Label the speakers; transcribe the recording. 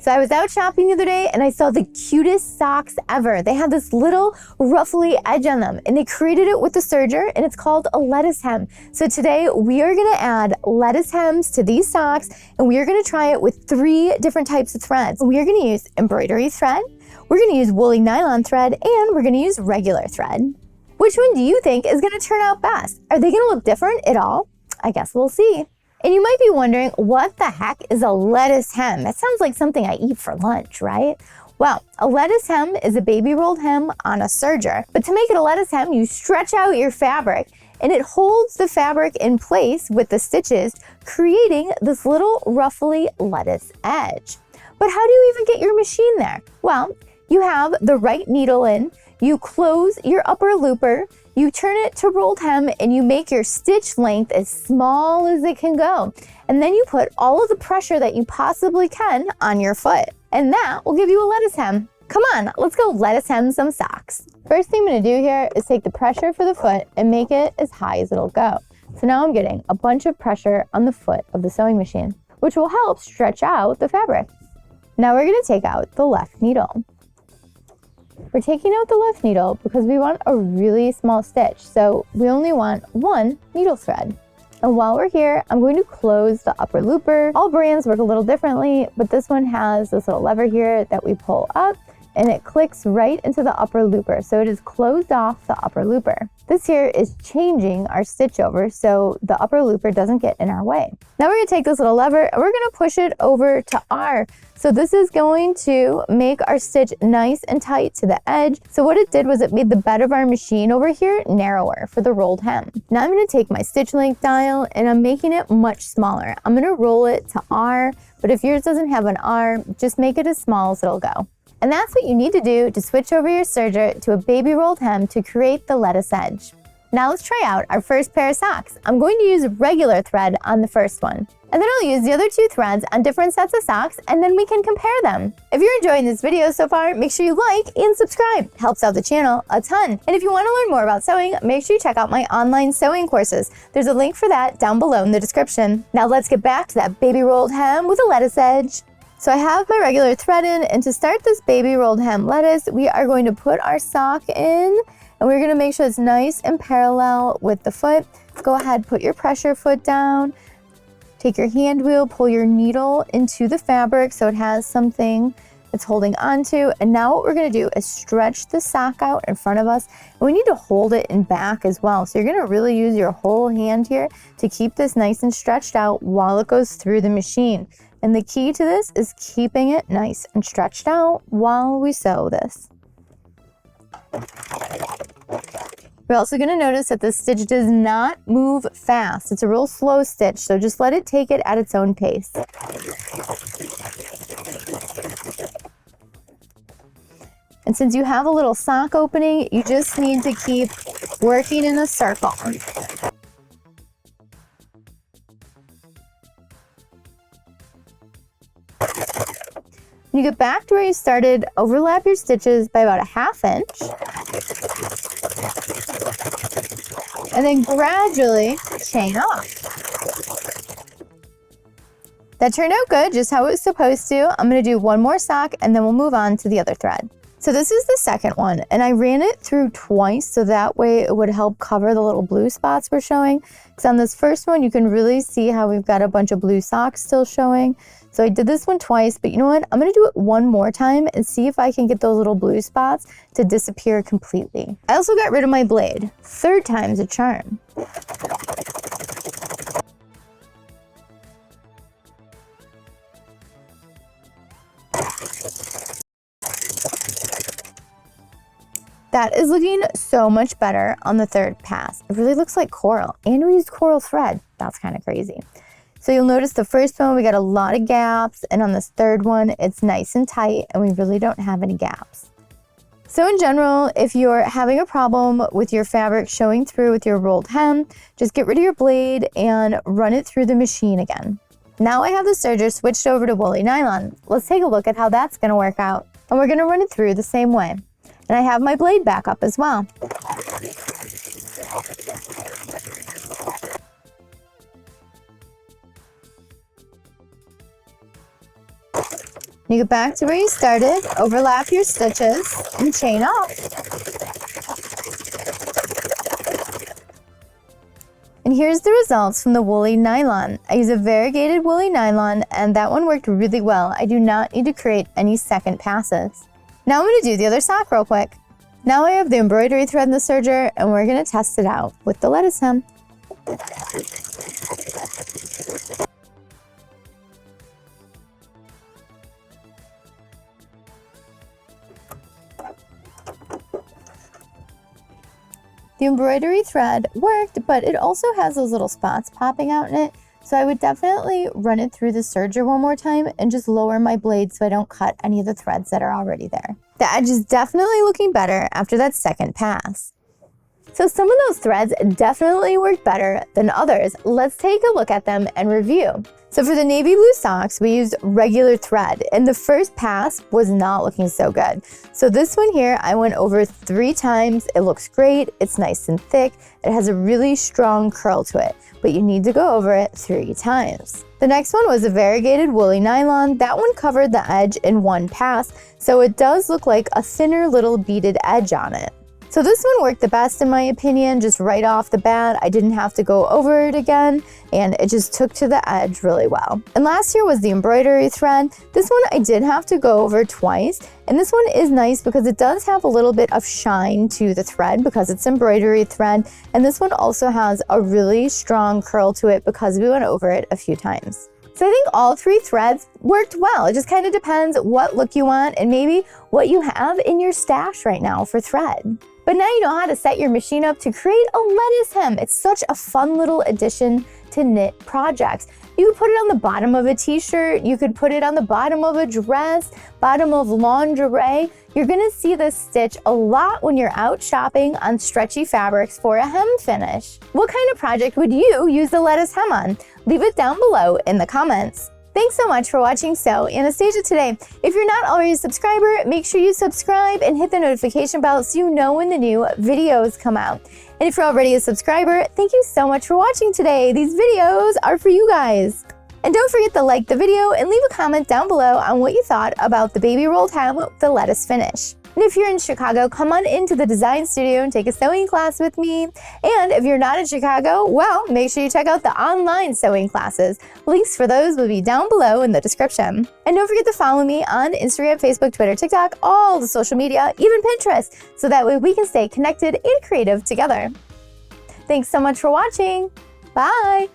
Speaker 1: So I was out shopping the other day and I saw the cutest socks ever. They had this little ruffly edge on them and they created it with the serger and it's called a lettuce hem. So today we are gonna add lettuce hems to these socks and we are gonna try it with 3 different types of threads. We are gonna use embroidery thread, we're gonna use woolly nylon thread, and we're gonna use regular thread. Which one do you think is gonna turn out best? Are they gonna look different at all? I guess we'll see. And you might be wondering, what the heck is a lettuce hem? That sounds like something I eat for lunch, right? Well, a lettuce hem is a baby rolled hem on a serger. But to make it a lettuce hem, you stretch out your fabric and it holds the fabric in place with the stitches, creating this little ruffly lettuce edge. But how do you even get your machine there? Well, you have the right needle in, you close your upper looper, you turn it to rolled hem, and you make your stitch length as small as it can go. And then you put all of the pressure that you possibly can on your foot. And that will give you a lettuce hem. Come on, let's go lettuce hem some socks. First thing I'm gonna do here is take the pressure for the foot and make it as high as it'll go. So now I'm getting a bunch of pressure on the foot of the sewing machine, which will help stretch out the fabric. Now we're gonna take out the left needle. We're taking out the left needle because we want a really small stitch, so we only want 1 needle thread. And while we're here, I'm going to close the upper looper. All brands work a little differently, but this one has this little lever here that we pull up and it clicks right into the upper looper, so it is closed off the upper looper. This here is changing our stitch over so the upper looper doesn't get in our way. Now we're gonna take this little lever and we're gonna push it over to R. So this is going to make our stitch nice and tight to the edge. So what it did was it made the bed of our machine over here narrower for the rolled hem. Now I'm gonna take my stitch length dial and I'm making it much smaller. I'm gonna roll it to R, but if yours doesn't have an R, just make it as small as it'll go. And that's what you need to do to switch over your serger to a baby rolled hem to create the lettuce edge. Now let's try out our first pair of socks. I'm going to use regular thread on the first one. And then I'll use the other 2 threads on different sets of socks and then we can compare them. If you're enjoying this video so far, make sure you like and subscribe. It helps out the channel a ton. And if you want to learn more about sewing, make sure you check out my online sewing courses. There's a link for that down below in the description. Now let's get back to that baby rolled hem with a lettuce edge. So I have my regular thread in, and to start this baby rolled hem lettuce, we are going to put our sock in, and we're gonna make sure it's nice and parallel with the foot. Go ahead, put your pressure foot down, take your hand wheel, pull your needle into the fabric so it has something it's holding onto. And now what we're gonna do is stretch the sock out in front of us, and we need to hold it in back as well. So you're gonna really use your whole hand here to keep this nice and stretched out while it goes through the machine. And the key to this is keeping it nice and stretched out while we sew this. You're also gonna notice that the stitch does not move fast. It's a real slow stitch, so just let it take it at its own pace. And since you have a little sock opening, you just need to keep working in a circle. When you get back to where you started, overlap your stitches by about a ½ inch. And then gradually chain off. That turned out good, just how it was supposed to. I'm gonna do 1 more sock and then we'll move on to the other thread. So this is the second one, and I ran it through twice so that way it would help cover the little blue spots we're showing. Because on this first one, you can really see how we've got a bunch of blue socks still showing. So I did this one twice, but you know what? I'm gonna do it 1 more time and see if I can get those little blue spots to disappear completely. I also got rid of my blade. 3rd time's a charm. That is looking so much better on the 3rd pass. It really looks like coral, and we used coral thread. That's kind of crazy. So you'll notice the first one, we got a lot of gaps, and on this 3rd one, it's nice and tight, and we really don't have any gaps. So in general, if you're having a problem with your fabric showing through with your rolled hem, just get rid of your blade and run it through the machine again. Now I have the serger switched over to woolly nylon. Let's take a look at how that's gonna work out. And we're gonna run it through the same way. And I have my blade back up as well. You get back to where you started, overlap your stitches, and chain off. And here's the results from the woolly nylon. I use a variegated woolly nylon, and that one worked really well. I do not need to create any second passes. Now I'm going to do the other sock real quick. Now I have the embroidery thread in the serger, and we're going to test it out with the lettuce hem. The embroidery thread worked, but it also has those little spots popping out in it. So I would definitely run it through the serger one more time and just lower my blade so I don't cut any of the threads that are already there. The edge is definitely looking better after that second pass. So some of those threads definitely worked better than others. Let's take a look at them and review. So for the navy blue socks, we used regular thread, and the first pass was not looking so good. So this one here, I went over 3 times. It looks great. It's nice and thick. It has a really strong curl to it, but you need to go over it 3 times. The next one was a variegated woolly nylon. That one covered the edge in 1 pass, so it does look like a thinner little beaded edge on it. So this one worked the best in my opinion, just right off the bat. I didn't have to go over it again, and it just took to the edge really well. And last here was the embroidery thread. This one I did have to go over twice, and this one is nice because it does have a little bit of shine to the thread because it's embroidery thread, and this one also has a really strong curl to it because we went over it a few times. So I think all 3 threads worked well. It just kind of depends what look you want and maybe what you have in your stash right now for thread. But now you know how to set your machine up to create a lettuce hem. It's such a fun little addition to knit projects. You could put it on the bottom of a t-shirt, you could put it on the bottom of a dress, bottom of lingerie. You're gonna see this stitch a lot when you're out shopping on stretchy fabrics for a hem finish. What kind of project would you use the lettuce hem on? Leave it down below in the comments. Thanks so much for watching Sew Anastasia today. If you're not already a subscriber, make sure you subscribe and hit the notification bell so you know when the new videos come out. And if you're already a subscriber, thank you so much for watching today. These videos are for you guys. And don't forget to like the video and leave a comment down below on what you thought about the baby rolled hem with the lettuce finish. And if you're in Chicago, come on into the design studio and take a sewing class with me. And if you're not in Chicago, well, make sure you check out the online sewing classes. Links for those will be down below in the description. And don't forget to follow me on Instagram, Facebook, Twitter, TikTok, all the social media, even Pinterest, so that way we can stay connected and creative together. Thanks so much for watching. Bye.